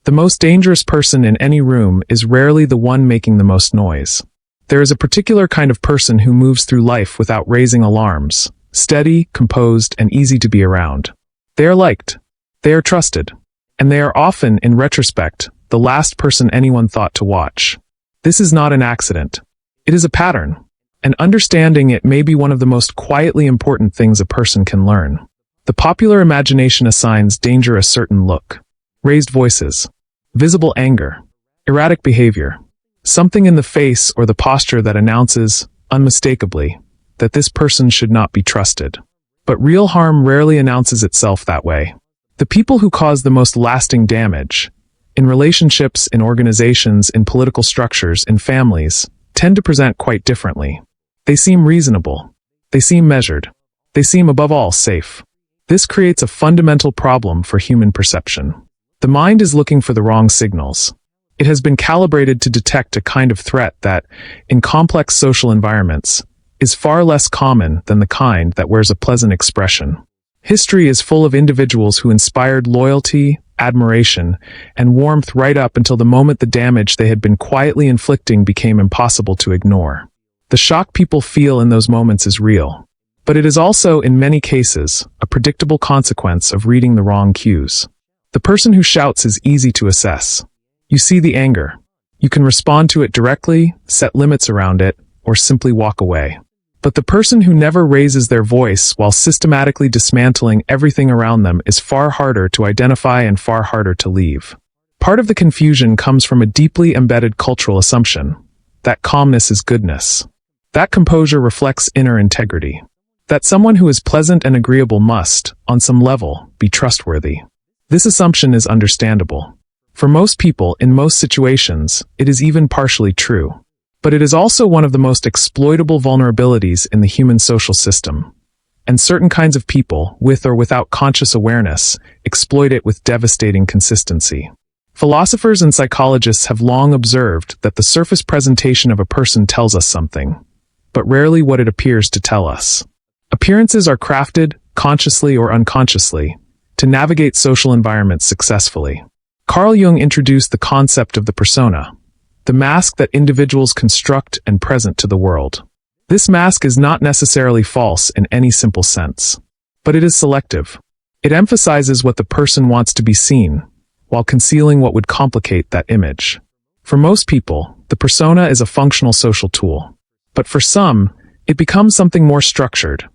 The most dangerous person in any room is rarely the one making the most noise. There is a particular kind of person who moves through life without raising alarms, steady, composed, and easy to be around. They are liked. They are trusted. And they are often, in retrospect, the last person anyone thought to watch. This is not an accident. It is a pattern. And understanding it may be one of the most quietly important things a person can learn. The popular imagination assigns danger a certain look. Raised voices. Visible anger. Erratic behavior. Something in the face or the posture that announces, unmistakably, that this person should not be trusted. But real harm rarely announces itself that way. The people who cause the most lasting damage, in relationships, in organizations, in political structures, in families, tend to present quite differently. They seem reasonable. They seem measured. They seem above all safe. This creates a fundamental problem for human perception. The mind is looking for the wrong signals. It has been calibrated to detect a kind of threat that, in complex social environments, is far less common than the kind that wears a pleasant expression. History is full of individuals who inspired loyalty, admiration, and warmth right up until the moment the damage they had been quietly inflicting became impossible to ignore. The shock people feel in those moments is real. But it is also, in many cases, a predictable consequence of reading the wrong cues. The person who shouts is easy to assess. You see the anger. You can respond to it directly, set limits around it, or simply walk away. But the person who never raises their voice while systematically dismantling everything around them is far harder to identify and far harder to leave. Part of the confusion comes from a deeply embedded cultural assumption that calmness is goodness. That composure reflects inner integrity. That someone who is pleasant and agreeable must, on some level, be trustworthy. This assumption is understandable. For most people, in most situations, it is even partially true. But it is also one of the most exploitable vulnerabilities in the human social system. And certain kinds of people, with or without conscious awareness, exploit it with devastating consistency. Philosophers and psychologists have long observed that the surface presentation of a person tells us something, but rarely what it appears to tell us. Appearances are crafted, consciously or unconsciously, to navigate social environments successfully. Carl Jung introduced the concept of the persona, the mask that individuals construct and present to the world. This mask is not necessarily false in any simple sense, but it is selective. It emphasizes what the person wants to be seen, while concealing what would complicate that image. For most people, the persona is a functional social tool. But for some, it becomes something more structured,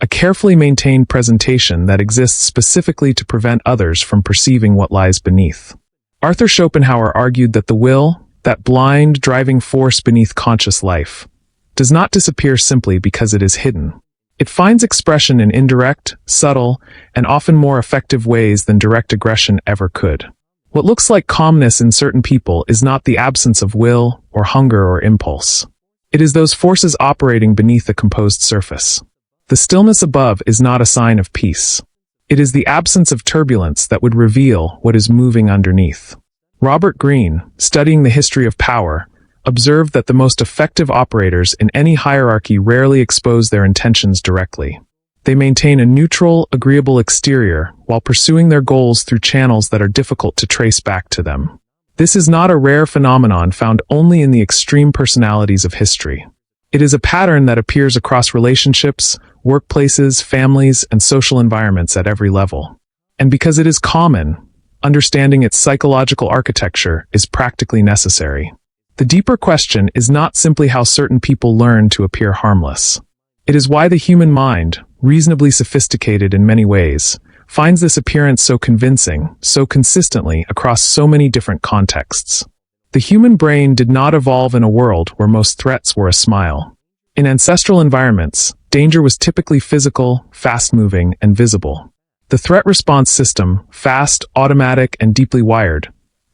a carefully maintained presentation that exists specifically to prevent others from perceiving what lies beneath. Arthur Schopenhauer argued that the will, that blind, driving force beneath conscious life, does not disappear simply because it is hidden. It finds expression in indirect, subtle, and often more effective ways than direct aggression ever could. What looks like calmness in certain people is not the absence of will, or hunger, or impulse. It is those forces operating beneath a composed surface. The stillness above is not a sign of peace. It is the absence of turbulence that would reveal what is moving underneath. Robert Greene, studying the history of power, observed that the most effective operators in any hierarchy rarely expose their intentions directly. They maintain a neutral, agreeable exterior while pursuing their goals through channels that are difficult to trace back to them. This is not a rare phenomenon found only in the extreme personalities of history. It is a pattern that appears across relationships, workplaces, families, and social environments at every level. And because it is common, understanding its psychological architecture is practically necessary. The deeper question is not simply how certain people learn to appear harmless. It is why the human mind, reasonably sophisticated in many ways, finds this appearance so convincing, so consistently across so many different contexts. The human brain did not evolve in a world where most threats were a smile. In ancestral environments, danger was typically physical, fast-moving, and visible. The threat response system, fast, automatic, and deeply wired,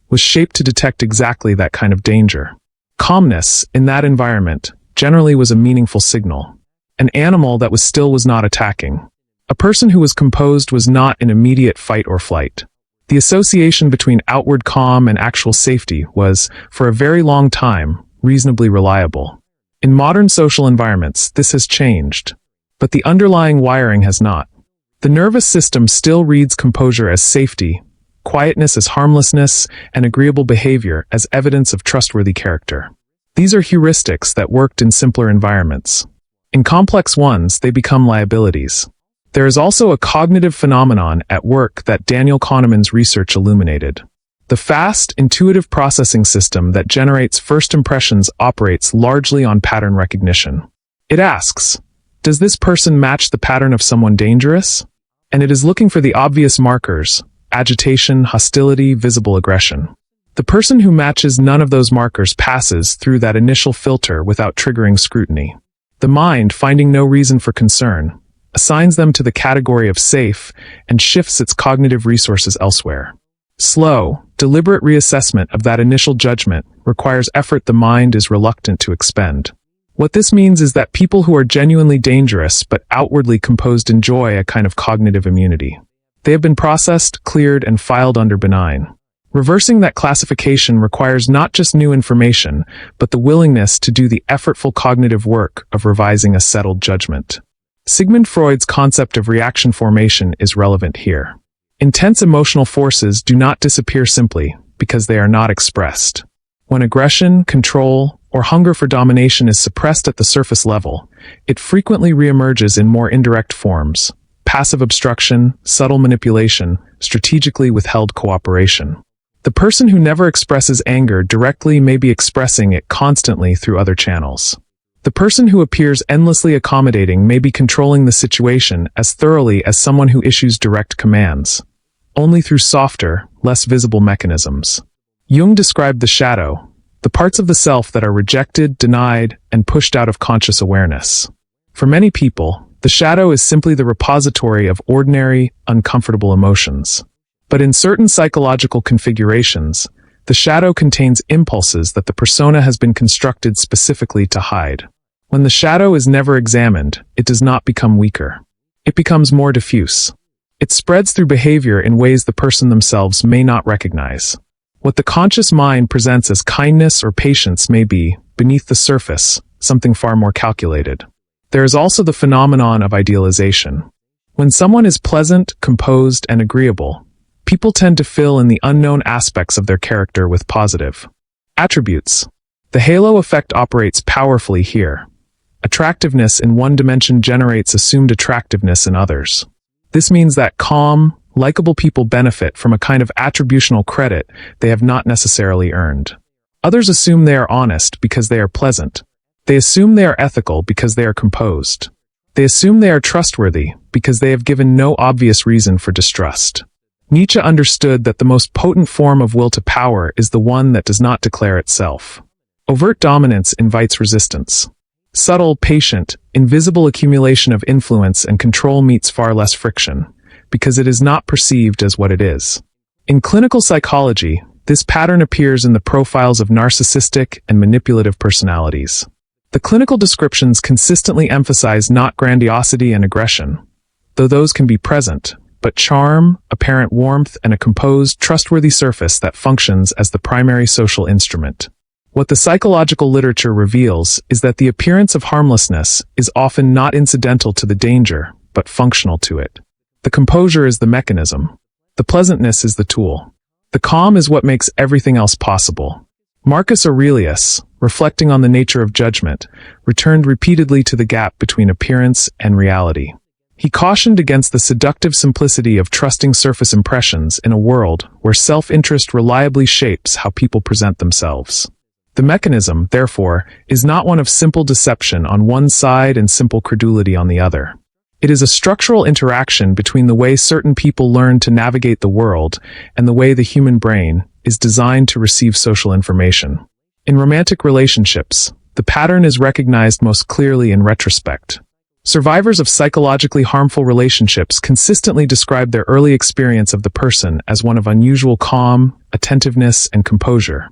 was shaped to detect exactly that kind of danger. Calmness, in that environment, generally was a meaningful signal. An animal that was still was not attacking. A person who was composed was not in immediate fight or flight. The association between outward calm and actual safety was, for a very long time, reasonably reliable. In modern social environments, this has changed, but the underlying wiring has not. The nervous system still reads composure as safety, quietness as harmlessness, and agreeable behavior as evidence of trustworthy character. These are heuristics that worked in simpler environments. In complex ones, they become liabilities. There is also a cognitive phenomenon at work that Daniel Kahneman's research illuminated. The fast, intuitive processing system that generates first impressions operates largely on pattern recognition. It asks, does this person match the pattern of someone dangerous? And it is looking for the obvious markers: agitation, hostility, visible aggression. The person who matches none of those markers passes through that initial filter without triggering scrutiny. The mind, finding no reason for concern, assigns them to the category of safe and shifts its cognitive resources elsewhere. Slow, deliberate reassessment of that initial judgment requires effort the mind is reluctant to expend. What this means is that people who are genuinely dangerous but outwardly composed enjoy a kind of cognitive immunity. They have been processed, cleared, and filed under benign. Reversing that classification requires not just new information, but the willingness to do the effortful cognitive work of revising a settled judgment. Sigmund Freud's concept of reaction formation is relevant here. Intense emotional forces do not disappear simply because they are not expressed. When aggression, control, or hunger for domination is suppressed at the surface level, it frequently reemerges in more indirect forms: passive obstruction, subtle manipulation, strategically withheld cooperation. The person who never expresses anger directly may be expressing it constantly through other channels. The person who appears endlessly accommodating may be controlling the situation as thoroughly as someone who issues direct commands, only through softer, less visible mechanisms. Jung described the shadow, the parts of the self that are rejected, denied, and pushed out of conscious awareness. For many people, the shadow is simply the repository of ordinary, uncomfortable emotions. But in certain psychological configurations, the shadow contains impulses that the persona has been constructed specifically to hide. When the shadow is never examined, it does not become weaker. It becomes more diffuse. It spreads through behavior in ways the person themselves may not recognize. What the conscious mind presents as kindness or patience may be, beneath the surface, something far more calculated. There is also the phenomenon of idealization. When someone is pleasant, composed, and agreeable, people tend to fill in the unknown aspects of their character with positive attributes. The halo effect operates powerfully here. Attractiveness in one dimension generates assumed attractiveness in others. This means that calm, likable people benefit from a kind of attributional credit they have not necessarily earned. Others assume they are honest because they are pleasant. They assume they are ethical because they are composed. They assume they are trustworthy because they have given no obvious reason for distrust. Nietzsche understood that the most potent form of will to power is the one that does not declare itself. Overt dominance invites resistance. Subtle, patient, invisible accumulation of influence and control meets far less friction, because it is not perceived as what it is. In clinical psychology, this pattern appears in the profiles of narcissistic and manipulative personalities. The clinical descriptions consistently emphasize not grandiosity and aggression, though those can be present, but charm, apparent warmth, and a composed, trustworthy surface that functions as the primary social instrument. What the psychological literature reveals is that the appearance of harmlessness is often not incidental to the danger, but functional to it. The composure is the mechanism. The pleasantness is the tool. The calm is what makes everything else possible. Marcus Aurelius, reflecting on the nature of judgment, returned repeatedly to the gap between appearance and reality. He cautioned against the seductive simplicity of trusting surface impressions in a world where self-interest reliably shapes how people present themselves. The mechanism, therefore, is not one of simple deception on one side and simple credulity on the other. It is a structural interaction between the way certain people learn to navigate the world and the way the human brain is designed to receive social information. In romantic relationships, the pattern is recognized most clearly in retrospect. Survivors of psychologically harmful relationships consistently describe their early experience of the person as one of unusual calm, attentiveness, and composure,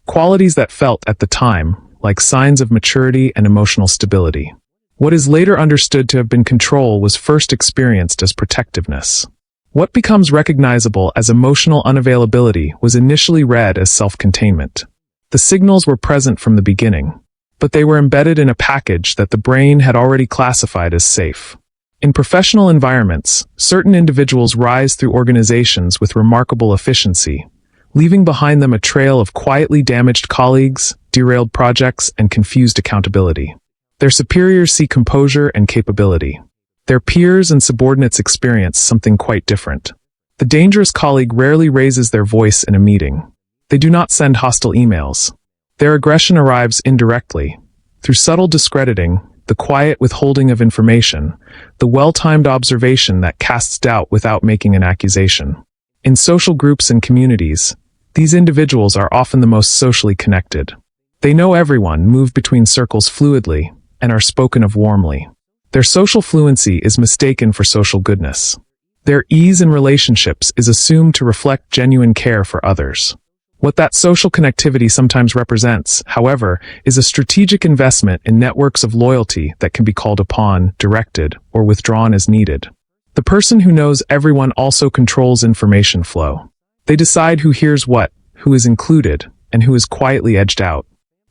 qualities that felt at the time like signs of maturity and emotional stability. What is later understood to have been control was first experienced as protectiveness. What becomes recognizable as emotional unavailability was initially read as self-containment. The signals were present from the beginning, but they were embedded in a package that the brain had already classified as safe. In professional environments, certain individuals rise through organizations with remarkable efficiency, leaving behind them a trail of quietly damaged colleagues, derailed projects, and confused accountability. Their superiors see composure and capability. Their peers and subordinates experience something quite different. The dangerous colleague rarely raises their voice in a meeting. They do not send hostile emails. Their aggression arrives indirectly, through subtle discrediting, the quiet withholding of information, the well-timed observation that casts doubt without making an accusation. In social groups and communities, these individuals are often the most socially connected. They know everyone, move between circles fluidly, and are spoken of warmly. Their social fluency is mistaken for social goodness. Their ease in relationships is assumed to reflect genuine care for others. What that social connectivity sometimes represents, however, is a strategic investment in networks of loyalty that can be called upon, directed, or withdrawn as needed. The person who knows everyone also controls information flow. They decide who hears what, who is included, and who is quietly edged out.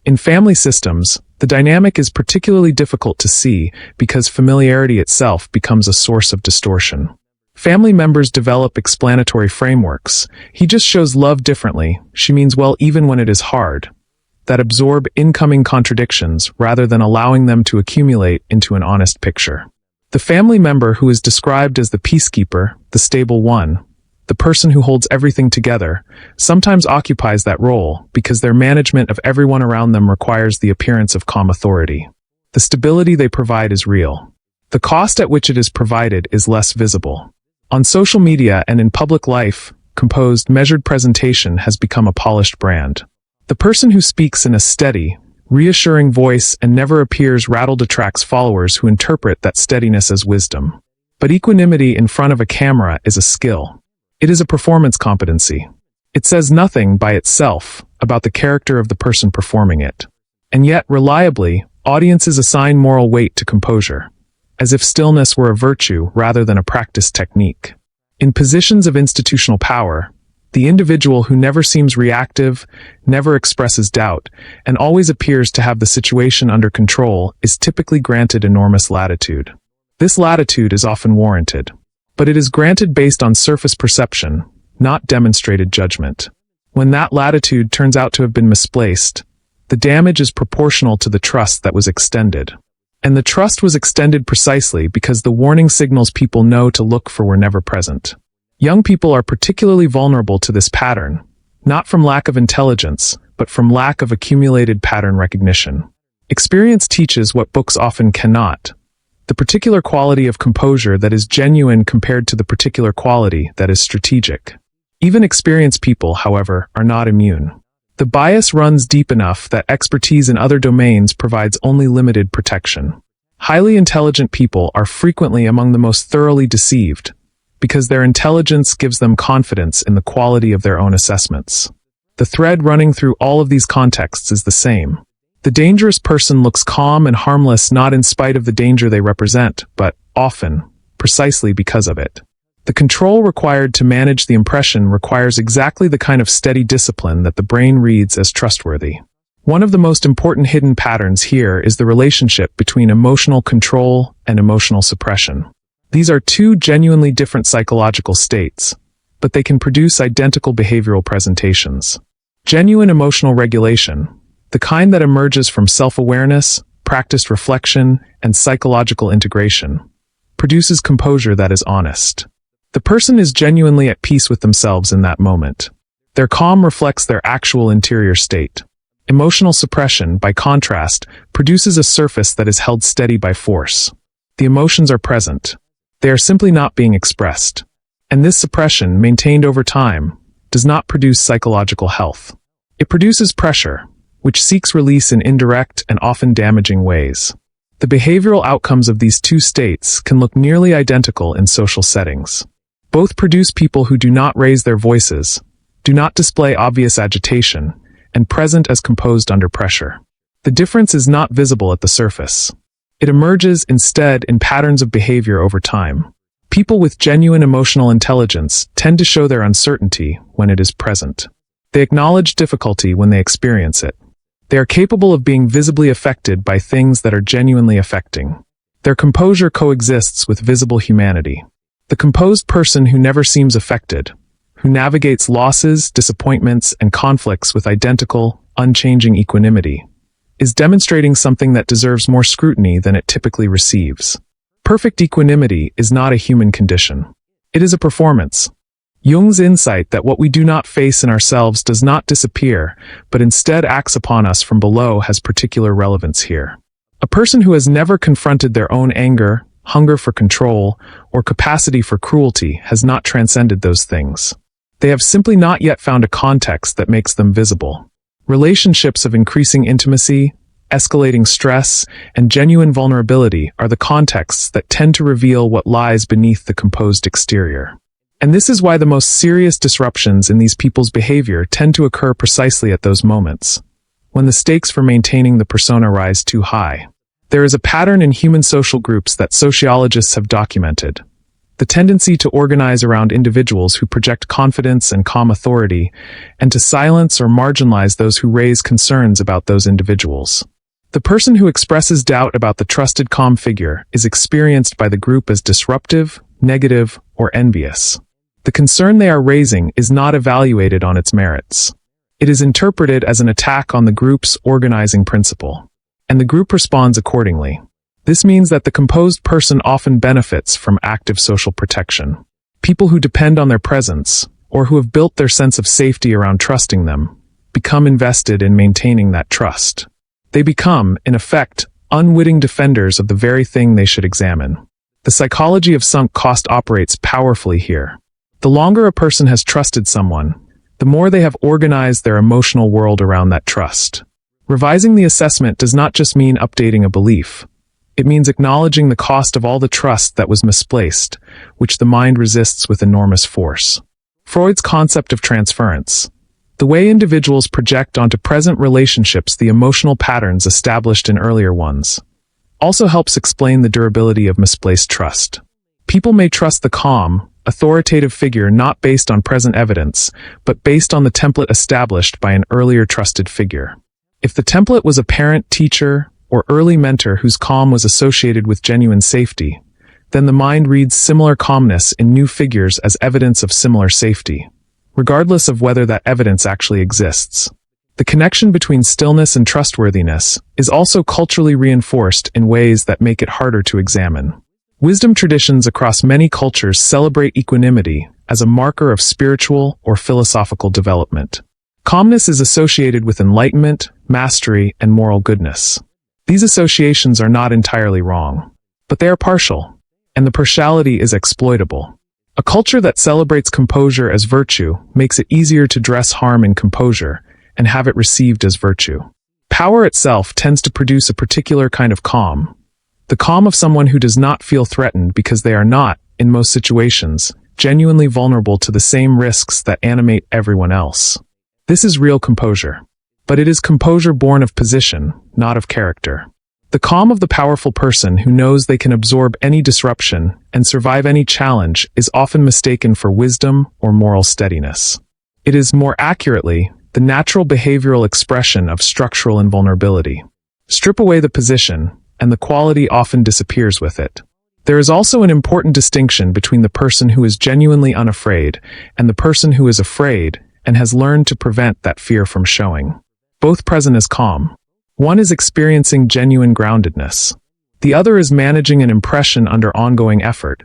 In family systems, the dynamic is particularly difficult to see because familiarity itself becomes a source of distortion. Family members develop explanatory frameworks. He just shows love differently, she means well even when it is hard, that absorb incoming contradictions rather than allowing them to accumulate into an honest picture. The family member who is described as the peacekeeper, the stable one, the person who holds everything together, sometimes occupies that role because their management of everyone around them requires the appearance of calm authority. The stability they provide is real. The cost at which it is provided is less visible. On social media and in public life, composed, measured presentation has become a polished brand. The person who speaks in a steady, reassuring voice and never appears rattled attracts followers who interpret that steadiness as wisdom. But equanimity in front of a camera is a skill. It is a performance competency. It says nothing by itself about the character of the person performing it. And yet, reliably, audiences assign moral weight to composure, as if stillness were a virtue rather than a practiced technique. In positions of institutional power, the individual who never seems reactive, never expresses doubt, and always appears to have the situation under control is typically granted enormous latitude. This latitude is often warranted, but it is granted based on surface perception, not demonstrated judgment. When that latitude turns out to have been misplaced, the damage is proportional to the trust that was extended. And the trust was extended precisely because the warning signals people know to look for were never present. Young people are particularly vulnerable to this pattern, not from lack of intelligence, but from lack of accumulated pattern recognition. Experience teaches what books often cannot: the particular quality of composure that is genuine compared to the particular quality that is strategic. Even experienced people, however, are not immune. The bias runs deep enough that expertise in other domains provides only limited protection. Highly intelligent people are frequently among the most thoroughly deceived, because their intelligence gives them confidence in the quality of their own assessments. The thread running through all of these contexts is the same. The dangerous person looks calm and harmless not in spite of the danger they represent, but, often, precisely because of it. The control required to manage the impression requires exactly the kind of steady discipline that the brain reads as trustworthy. One of the most important hidden patterns here is the relationship between emotional control and emotional suppression. These are two genuinely different psychological states, but they can produce identical behavioral presentations. Genuine emotional regulation, the kind that emerges from self-awareness, practiced reflection, and psychological integration, produces composure that is honest. The person is genuinely at peace with themselves in that moment. Their calm reflects their actual interior state. Emotional suppression, by contrast, produces a surface that is held steady by force. The emotions are present. They are simply not being expressed. And this suppression, maintained over time, does not produce psychological health. It produces pressure, which seeks release in indirect and often damaging ways. The behavioral outcomes of these two states can look nearly identical in social settings. Both produce people who do not raise their voices, do not display obvious agitation, and present as composed under pressure. The difference is not visible at the surface. It emerges instead in patterns of behavior over time. People with genuine emotional intelligence tend to show their uncertainty when it is present. They acknowledge difficulty when they experience it. They are capable of being visibly affected by things that are genuinely affecting. Their composure coexists with visible humanity. The composed person who never seems affected, who navigates losses, disappointments, and conflicts with identical, unchanging equanimity, is demonstrating something that deserves more scrutiny than it typically receives. Perfect equanimity is not a human condition. It is a performance. Jung's insight that what we do not face in ourselves does not disappear, but instead acts upon us from below has particular relevance here. A person who has never confronted their own anger, hunger for control, or capacity for cruelty has not transcended those things. They have simply not yet found a context that makes them visible. Relationships of increasing intimacy, escalating stress, and genuine vulnerability are the contexts that tend to reveal what lies beneath the composed exterior. And this is why the most serious disruptions in these people's behavior tend to occur precisely at those moments, when the stakes for maintaining the persona rise too high. There is a pattern in human social groups that sociologists have documented: the tendency to organize around individuals who project confidence and calm authority, and to silence or marginalize those who raise concerns about those individuals. The person who expresses doubt about the trusted calm figure is experienced by the group as disruptive, negative, or envious. The concern they are raising is not evaluated on its merits. It is interpreted as an attack on the group's organizing principle, and the group responds accordingly. This means that the composed person often benefits from active social protection. People who depend on their presence, or who have built their sense of safety around trusting them, become invested in maintaining that trust. They become, in effect, unwitting defenders of the very thing they should examine. The psychology of sunk cost operates powerfully here. The longer a person has trusted someone, the more they have organized their emotional world around that trust. Revising the assessment does not just mean updating a belief. It means acknowledging the cost of all the trust that was misplaced, which the mind resists with enormous force. Freud's concept of transference, the way individuals project onto present relationships the emotional patterns established in earlier ones, also helps explain the durability of misplaced trust. People may trust the calm, authoritative figure not based on present evidence, but based on the template established by an earlier trusted figure. If the template was a parent, teacher, or early mentor whose calm was associated with genuine safety, then the mind reads similar calmness in new figures as evidence of similar safety, regardless of whether that evidence actually exists. The connection between stillness and trustworthiness is also culturally reinforced in ways that make it harder to examine. Wisdom traditions across many cultures celebrate equanimity as a marker of spiritual or philosophical development. Calmness is associated with enlightenment, mastery, and moral goodness. These associations are not entirely wrong, but they are partial, and the partiality is exploitable. A culture that celebrates composure as virtue makes it easier to dress harm in composure and have it received as virtue. Power itself tends to produce a particular kind of calm, the calm of someone who does not feel threatened because they are not, in most situations, genuinely vulnerable to the same risks that animate everyone else. This is real composure. But it is composure born of position, not of character. The calm of the powerful person who knows they can absorb any disruption and survive any challenge is often mistaken for wisdom or moral steadiness. It is, more accurately, the natural behavioral expression of structural invulnerability. Strip away the position, and the quality often disappears with it. There is also an important distinction between the person who is genuinely unafraid and the person who is afraid and has learned to prevent that fear from showing. Both present as calm. One is experiencing genuine groundedness. The other is managing an impression under ongoing effort,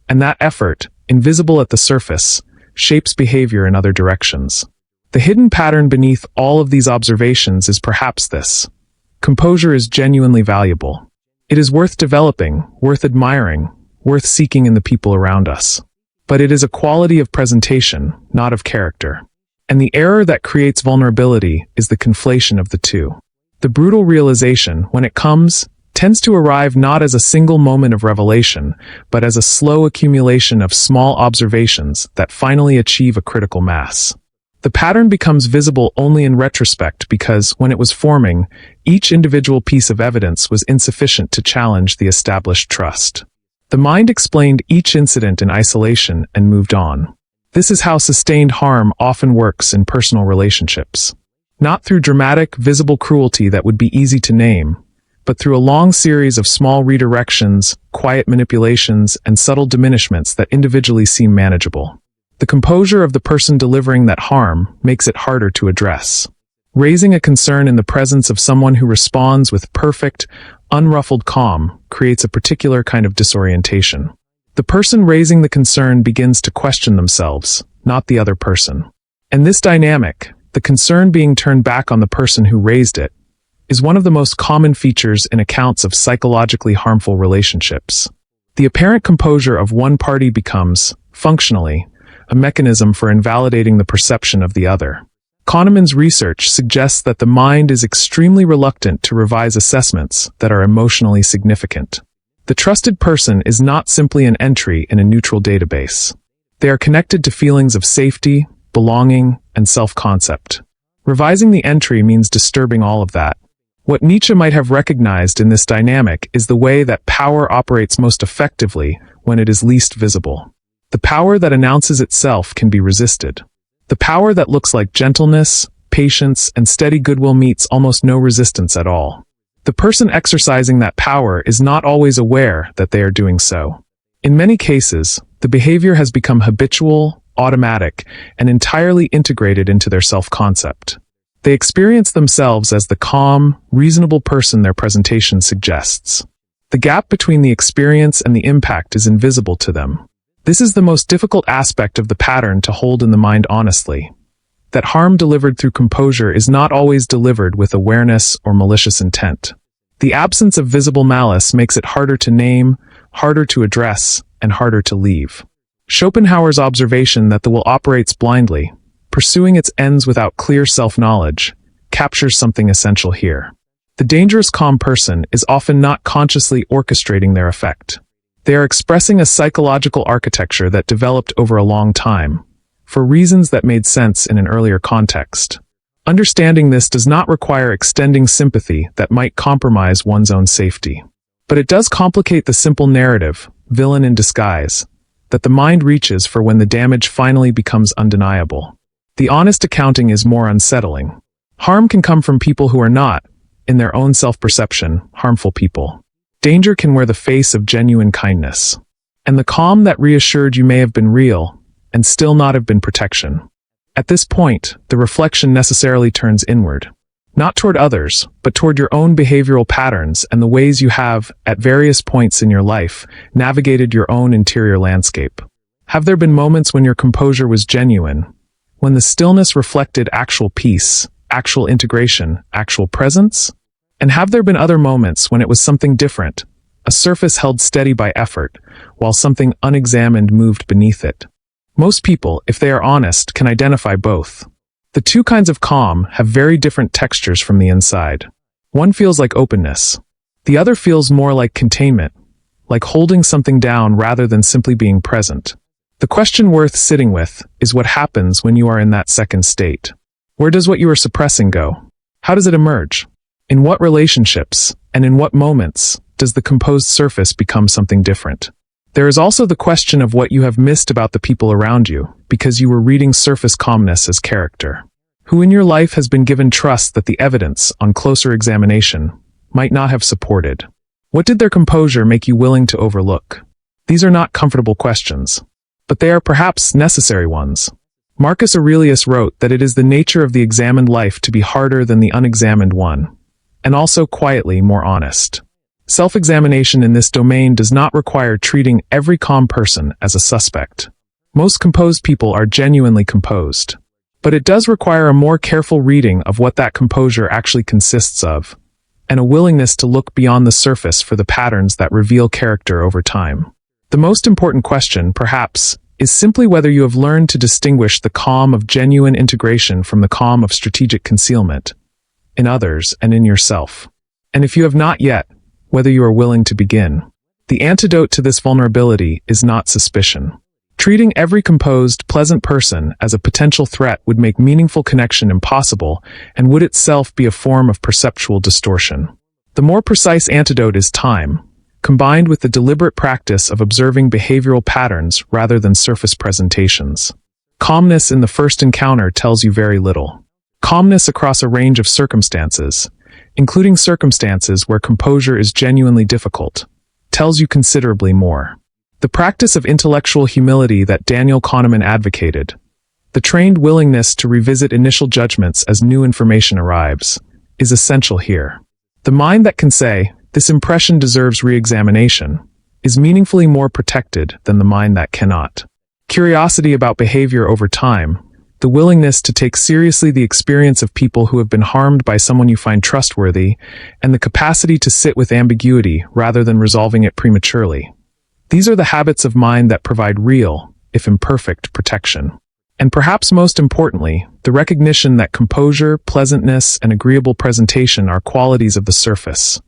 and that effort, invisible at the surface, shapes behavior in other directions. The hidden pattern beneath all of these observations is perhaps this: composure is genuinely valuable. It is worth developing, worth admiring, worth seeking in the people around us. But it is a quality of presentation, not of character. And the error that creates vulnerability is the conflation of the two. The brutal realization, when it comes, tends to arrive not as a single moment of revelation, but as a slow accumulation of small observations that finally achieve a critical mass. The pattern becomes visible only in retrospect because, when it was forming, each individual piece of evidence was insufficient to challenge the established trust. The mind explained each incident in isolation and moved on. This is how sustained harm often works in personal relationships. Not through dramatic, visible cruelty that would be easy to name, but through a long series of small redirections, quiet manipulations, and subtle diminishments that individually seem manageable. The composure of the person delivering that harm makes it harder to address. Raising a concern in the presence of someone who responds with perfect, unruffled calm creates a particular kind of disorientation. The person raising the concern begins to question themselves, not the other person. And this dynamic, the concern being turned back on the person who raised it, is one of the most common features in accounts of psychologically harmful relationships. The apparent composure of one party becomes, functionally, a mechanism for invalidating the perception of the other. Kahneman's research suggests that the mind is extremely reluctant to revise assessments that are emotionally significant. The trusted person is not simply an entry in a neutral database. They are connected to feelings of safety, belonging, and self-concept. Revising the entry means disturbing all of that. What Nietzsche might have recognized in this dynamic is the way that power operates most effectively when it is least visible. The power that announces itself can be resisted. The power that looks like gentleness, patience, and steady goodwill meets almost no resistance at all. The person exercising that power is not always aware that they are doing so. In many cases, the behavior has become habitual, automatic, and entirely integrated into their self-concept. They experience themselves as the calm, reasonable person their presentation suggests. The gap between the experience and the impact is invisible to them. This is the most difficult aspect of the pattern to hold in the mind honestly. That harm delivered through composure is not always delivered with awareness or malicious intent. The absence of visible malice makes it harder to name, harder to address, and harder to leave. Schopenhauer's observation that the will operates blindly, pursuing its ends without clear self-knowledge, captures something essential here. The dangerous calm person is often not consciously orchestrating their effect. They are expressing a psychological architecture that developed over a long time, for reasons that made sense in an earlier context. Understanding this does not require extending sympathy that might compromise one's own safety. But it does complicate the simple narrative, villain in disguise, that the mind reaches for when the damage finally becomes undeniable. The honest accounting is more unsettling. Harm can come from people who are not, in their own self-perception, harmful people. Danger can wear the face of genuine kindness. And the calm that reassured you may have been real, and still not have been protection. At this point, the reflection necessarily turns inward. Not toward others, but toward your own behavioral patterns and the ways you have, at various points in your life, navigated your own interior landscape. Have there been moments when your composure was genuine, when the stillness reflected actual peace, actual integration, actual presence? And have there been other moments when it was something different, a surface held steady by effort, while something unexamined moved beneath it? Most people, if they are honest, can identify both. The two kinds of calm have very different textures from the inside. One feels like openness. The other feels more like containment, like holding something down rather than simply being present. The question worth sitting with is what happens when you are in that second state. Where does what you are suppressing go? How does it emerge? In what relationships, and in what moments, does the composed surface become something different? There is also the question of what you have missed about the people around you, because you were reading surface calmness as character. Who in your life has been given trust that the evidence, on closer examination, might not have supported? What did their composure make you willing to overlook? These are not comfortable questions, but they are perhaps necessary ones. Marcus Aurelius wrote that it is the nature of the examined life to be harder than the unexamined one, and also quietly more honest. Self-examination in this domain does not require treating every calm person as a suspect. Most composed people are genuinely composed. But it does require a more careful reading of what that composure actually consists of, and a willingness to look beyond the surface for the patterns that reveal character over time. The most important question, perhaps, is simply whether you have learned to distinguish the calm of genuine integration from the calm of strategic concealment, in others and in yourself. And if you have not yet, whether you are willing to begin. The antidote to this vulnerability is not suspicion. Treating every composed, pleasant person as a potential threat would make meaningful connection impossible and would itself be a form of perceptual distortion. The more precise antidote is time, combined with the deliberate practice of observing behavioral patterns rather than surface presentations. Calmness in the first encounter tells you very little. Calmness across a range of circumstances, including circumstances where composure is genuinely difficult, tells you considerably more. The practice of intellectual humility that Daniel Kahneman advocated, the trained willingness to revisit initial judgments as new information arrives, is essential here. The mind that can say, "This impression deserves re-examination," is meaningfully more protected than the mind that cannot. Curiosity about behavior over time, the willingness to take seriously the experience of people who have been harmed by someone you find trustworthy, and the capacity to sit with ambiguity rather than resolving it prematurely. These are the habits of mind that provide real, if imperfect, protection. And perhaps most importantly, the recognition that composure, pleasantness, and agreeable presentation are qualities of the surface.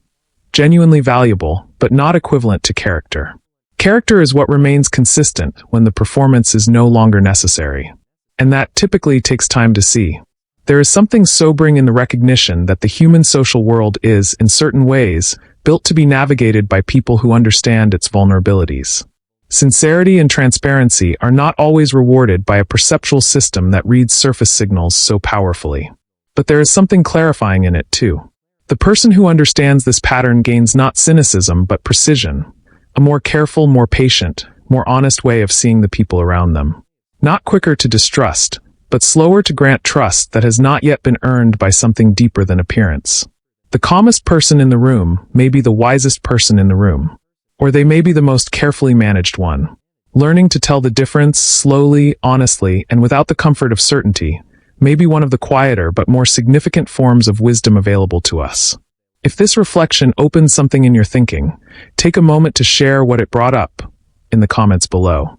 Genuinely valuable, but not equivalent to character. Character is what remains consistent when the performance is no longer necessary. And that typically takes time to see. There is something sobering in the recognition that the human social world is, in certain ways, built to be navigated by people who understand its vulnerabilities. Sincerity and transparency are not always rewarded by a perceptual system that reads surface signals so powerfully. But there is something clarifying in it too. The person who understands this pattern gains not cynicism but precision, a more careful, more patient, more honest way of seeing the people around them. Not quicker to distrust, but slower to grant trust that has not yet been earned by something deeper than appearance. The calmest person in the room may be the wisest person in the room, or they may be the most carefully managed one. Learning to tell the difference slowly, honestly, and without the comfort of certainty may be one of the quieter but more significant forms of wisdom available to us. If this reflection opens something in your thinking, take a moment to share what it brought up in the comments below.